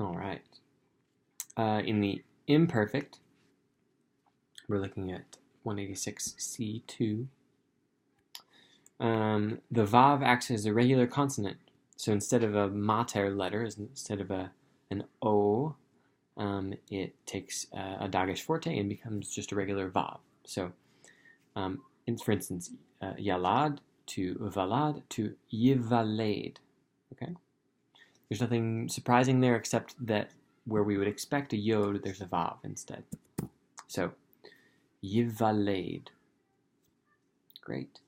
All right. In the imperfect, we're looking at 186C2. The vav acts as a regular consonant. So instead of a mater letter, instead of an O, it takes a dagesh forte and becomes just a regular vav. So, for instance, yalad to valad to yivaled. Okay? There's nothing surprising there except that where we would expect a yod, there's a vav instead. So, yivaled. Great.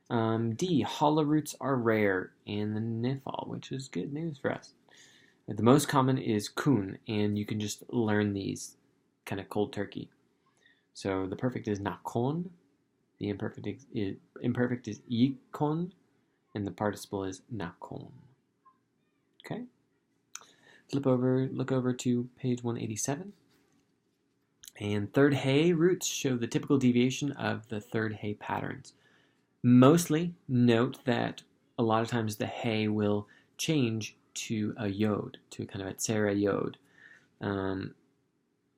D, hollow roots are rare in the nifal, which is good news for us. The most common is kun, and you can just learn these kind of cold turkey. So the perfect is nakon, the imperfect is yikon, and the participle is nakon. Okay? Look over to page 187. And third hay roots show the typical deviation of the third hay patterns. Mostly note that a lot of times the hay will change to a yod, to kind of a tzera yod.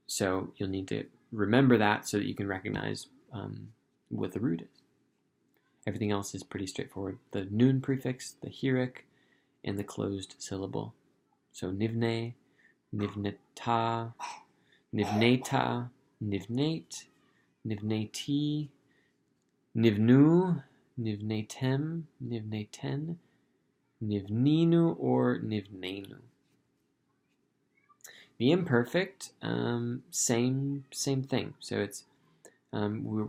So you'll need to remember that so that you can recognize what the root is. Everything else is pretty straightforward. The nun prefix, the hirik, and the closed syllable. So nivne, nivneta, nivneta, nivnate, nivneti, nivnu, nivnetem, nivneten, nivninu, or nivnenu. The imperfect, same thing. So it's we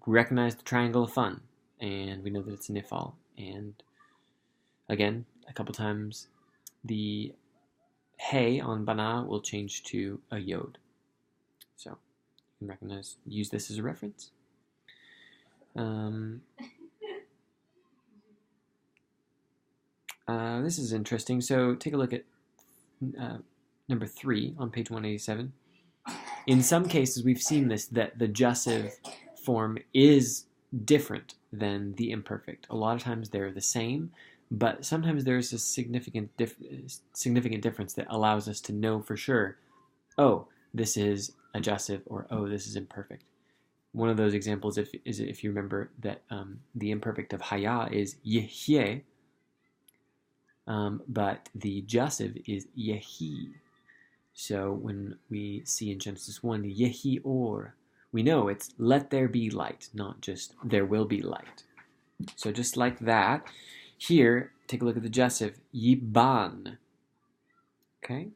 recognize the triangle of fun, and we know that it's a nifal. And again, a couple times, the hey on bana will change to a yod. So you can use this as a reference. This is interesting. So take a look at number 3 on page 187. In some cases, we've seen this, that the jussive form is different than the imperfect. A lot of times they're the same, but sometimes there's a significant difference that allows us to know for sure, oh, this is a jussive, or oh, this is imperfect. One of those examples is if you remember that the imperfect of haya is yehye, but the jussive is yehi. So when we see in Genesis 1, yehi or, we know it's let there be light, not just there will be light. So just like that, here, take a look at the jussive, yiban. Okay?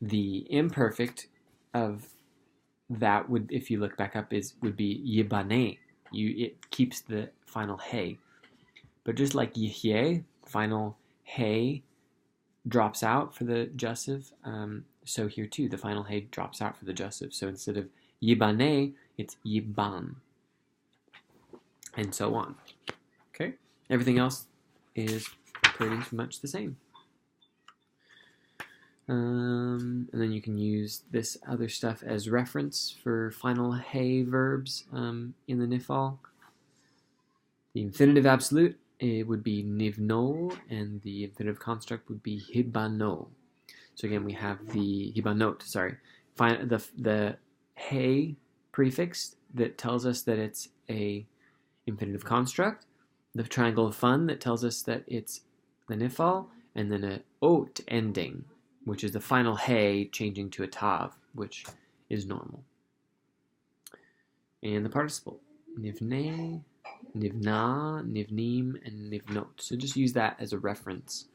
The imperfect of that would, if you look back up, would be yibane. It keeps the final hey. But just like yihye, final hey drops out for the jussive, so here too, the final hey drops out for the jussive. So instead of yibane, it's yiban. And so on. Okay? Everything else is pretty much the same. And then you can use this other stuff as reference for final hey verbs in the nifal. The infinitive absolute, it would be nivno, and the infinitive construct would be hibano. So again, we have the hibanot, the hey prefix that tells us that it's a infinitive construct, the triangle of fun that tells us that it's the nifal, and then a ot ending, which is the final hey changing to a tav, which is normal. And the participle, nivne, nivna, nivnim, and nivnot. So just use that as a reference.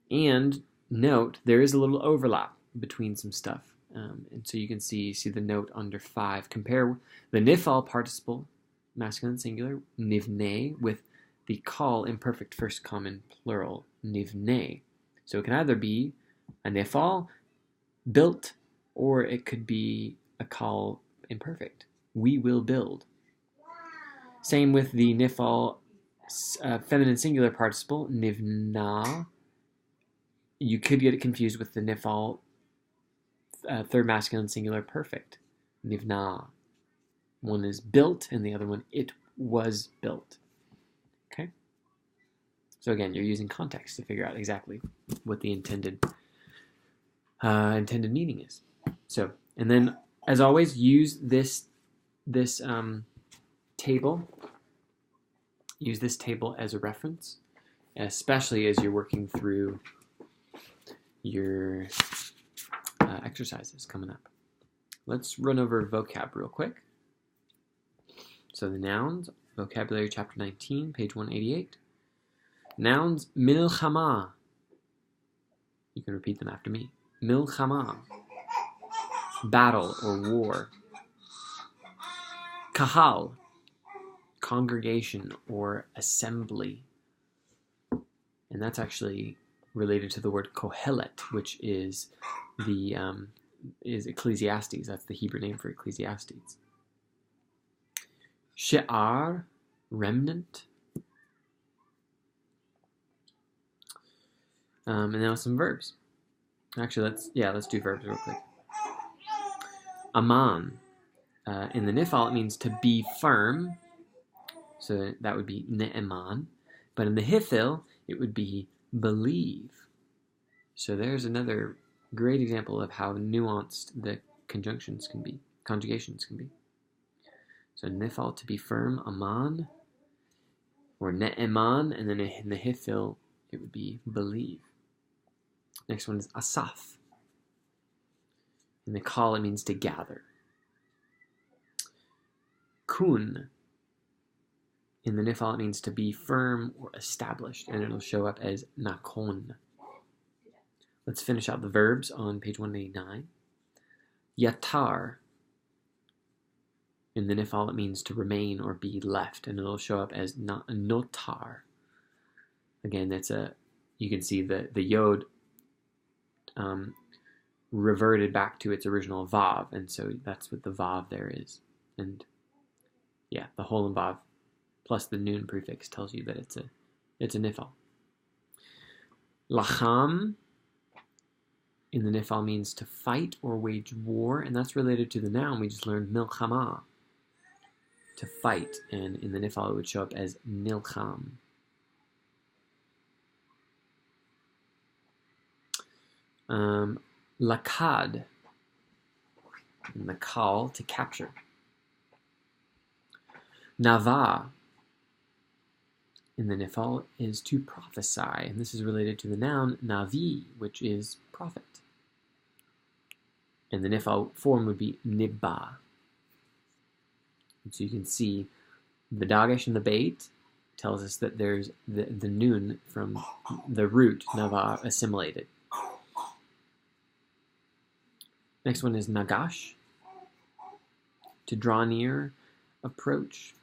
And note, there is a little overlap between some stuff. And so you can see the note under 5. Compare the nifal participle, masculine singular, nivne, with the call imperfect first common plural, nivne. So it can either be a nifal, built, or it could be a call imperfect. We will build. Same with the nifal feminine singular participle, nivna. You could get it confused with the nifal third masculine singular perfect, nivna. One is built, and the other one, it was built. Okay? So again, you're using context to figure out exactly what the intended intended meaning is. So, and then as always, use this table. Use this table as a reference, especially as you're working through your exercises coming up. Let's run over vocab real quick. So the nouns, vocabulary chapter 19, page 188. Nouns, milchama. You can repeat them after me. Milchama, battle or war. Kahal, congregation or assembly. And that's actually related to the word kohelet, which is the is Ecclesiastes. That's the Hebrew name for Ecclesiastes. She'ar, remnant. And now some verbs. Actually, let's do verbs real quick. Aman. In the nifal, it means to be firm. So that would be ne'eman. But in the hithil, it would be believe. So there's another great example of how nuanced the conjugations can be. So nifal, to be firm, aman, or ne'eman, and then in the hithil, it would be believe. Next one is asaf. In the kal, it means to gather. Kun. In the nifal, it means to be firm or established, and it'll show up as nakon. Let's finish out the verbs on page 189. Yatar. In the nifal, it means to remain or be left, and it'll show up as notar. Again, you can see the yod reverted back to its original vav, and so that's what the vav there is. And yeah, the whole in vav plus the nun prefix tells you that it's a nifal. Lacham in the nifal means to fight or wage war, and that's related to the noun we just learned, milchama, to fight, and in the nifal it would show up as nilcham. Lakad, in the kal, to capture. Nava, in the nifal, is to prophesy, and this is related to the noun navi, which is prophet. And the nifal form would be nibba. And so you can see the dagesh and the beit tells us that there's the nun from the root nava assimilated. Next one is nagash, to draw near, approach.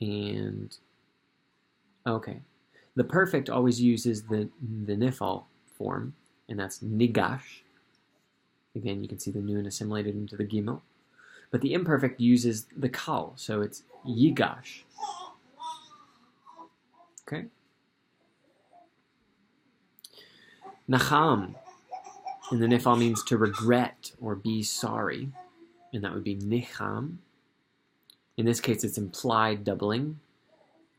And okay, the perfect always uses the nifal form, and that's nigash. Again, you can see the nun assimilated into the gimel. But the imperfect uses the kal, so it's yigash. Okay. Nacham in the nifal means to regret or be sorry, and that would be nicham. In this case, it's implied doubling,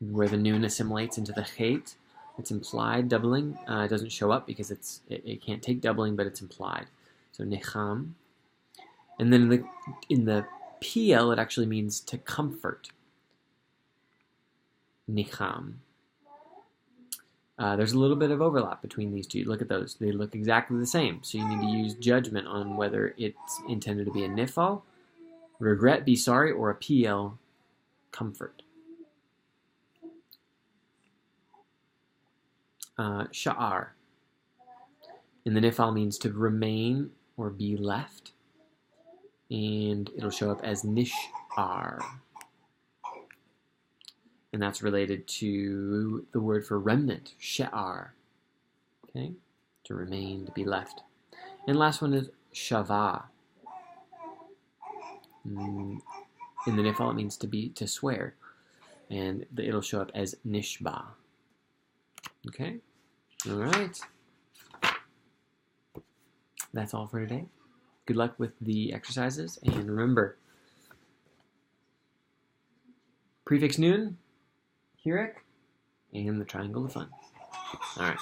where the nun assimilates into the chet. It's implied doubling. It doesn't show up because it can't take doubling, but it's implied. So nicham. And then in the PL, it actually means to comfort. Nicham. There's a little bit of overlap between these two. Look at those. They look exactly the same. So you need to use judgment on whether it's intended to be a nifal, regret, be sorry, or a PL, comfort. Sha'ar. In the nifal means to remain or be left. And it'll show up as nish'ar. And that's related to the word for remnant, she'ar. Okay? To remain, to be left. And last one is shava. In the nifal, it means to swear. And it'll show up as nishba. Okay? All right. That's all for today. Good luck with the exercises. And remember, prefix nun, Hirik, and the triangle of fun. All right.